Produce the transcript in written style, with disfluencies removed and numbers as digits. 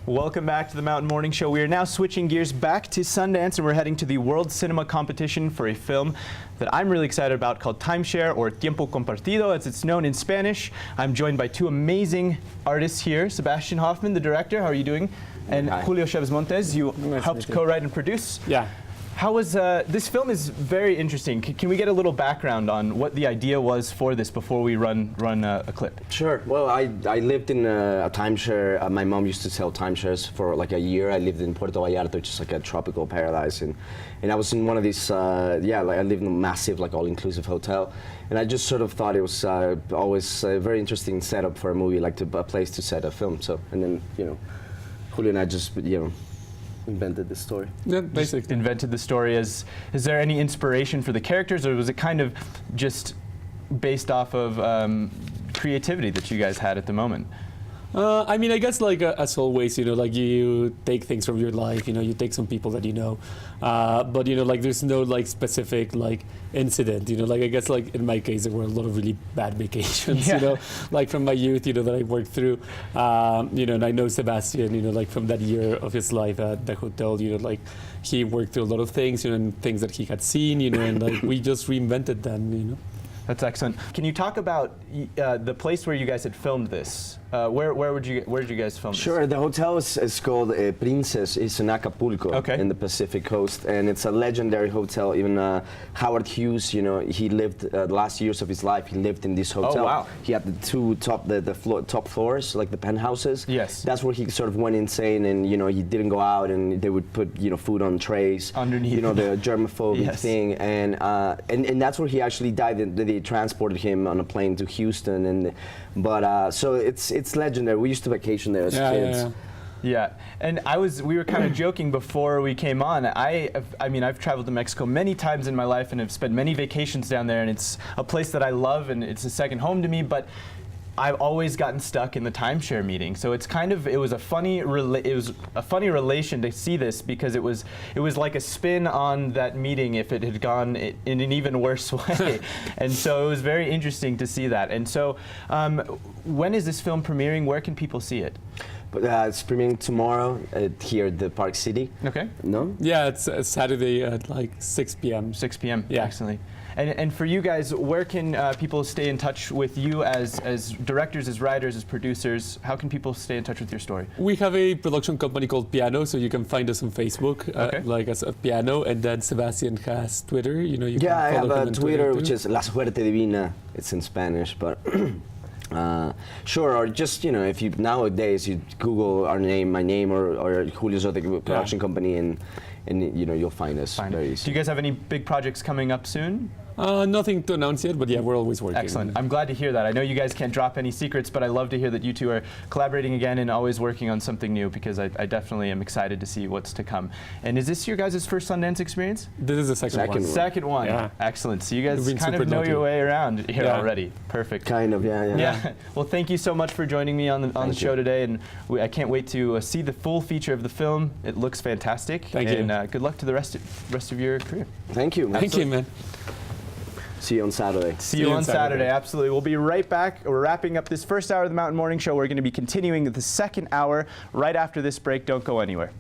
Welcome back to the Mountain Morning Show. We are now switching gears back to Sundance, and we're heading to the World Cinema Competition for a film that I'm really excited about called Timeshare, or Tiempo Compartido, as it's known in Spanish. I'm joined by two amazing artists here. Sebastian Hoffman, the director, how are you doing? And Hi. Julio Chavezmontes, you helped co-write and produce. Yeah. How was, this film is very interesting. Can we get a little background on what the idea was for this before we run a clip? Sure. Well, I lived in a timeshare. My mom used to sell timeshares for like a year. I lived in Puerto Vallarta, which is like a tropical paradise, and I was in one of these. Yeah, like I lived in a massive, like all-inclusive hotel, and I just sort of thought it was always a very interesting setup for a movie, like a place to set a film. So, and then Julio and I just invented this story. Yeah, basically invented the story. Is there any inspiration for the characters, or was it kind of just based off of creativity that you guys had at the moment? I mean, I guess like as always, like you take things from your life, you take some people that but like there's no like specific like incident, like I guess like in my case there were a lot of really bad vacations, like from my youth, that I worked through, and I know Sebastian, like from that year of his life at the hotel, like he worked through a lot of things, and things that he had seen, and like we just reinvented them, That's excellent. Can you talk about the place where you guys had filmed this? Where did you guys film this? Sure. The hotel is called Princess. It's in Acapulco, in the Pacific coast, and it's a legendary hotel. Even Howard Hughes, he lived the last years of his life. He lived in this hotel. Oh, wow. He had the top floors, like the penthouses. Yes. That's where he sort of went insane, and he didn't go out, and they would put food on trays underneath. The germophobic thing, and that's where he actually died. They transported him on a plane to Houston, so it's legendary. We used to vacation there as kids. Yeah, and we were kind of joking before we came on. I mean, I've traveled to Mexico many times in my life and have spent many vacations down there, and it's a place that I love, and it's a second home to me, but I've always gotten stuck in the timeshare meeting. So it's kind of, it was a funny relation to see this, because it was like a spin on that meeting if it had gone in an even worse way. And so it was very interesting to see that. And so when is this film premiering? Where can people see it? But it's premiering tomorrow here at the Park City. Okay. No? Yeah, it's Saturday at like 6 p.m. 6 p.m. Yeah. Excellent. And for you guys, where can people stay in touch with you as directors, as writers, as producers? How can people stay in touch with your story? We have a production company called Piano, so you can find us on Facebook, like as Piano, and then Sebastian has Twitter. You can follow I have him a on Twitter, which is La Suerte Divina. It's in Spanish, but sure. Or just if you nowadays you Google our name, my name, or Julio's production company, and you'll find us very easy. Do you guys have any big projects coming up soon? Nothing to announce yet, but yeah, we're always working. Excellent. I'm glad to hear that. I know you guys can't drop any secrets, but I love to hear that you two are collaborating again and always working on something new, because I definitely am excited to see what's to come. And is this your guys' first Sundance experience? This is the second one. Second one. Yeah. Excellent. So you guys kind of know your way around here already. Perfect. Kind of, yeah. Well, thank you so much for joining me on the show today, and I can't wait to see the full feature of the film. It looks fantastic. Thank you. And good luck to the rest of your career. Thank you. Thank you, man. See you on Saturday. See you on Saturday, absolutely. We'll be right back. We're wrapping up this first hour of the Mountain Morning Show. We're going to be continuing the second hour right after this break. Don't go anywhere.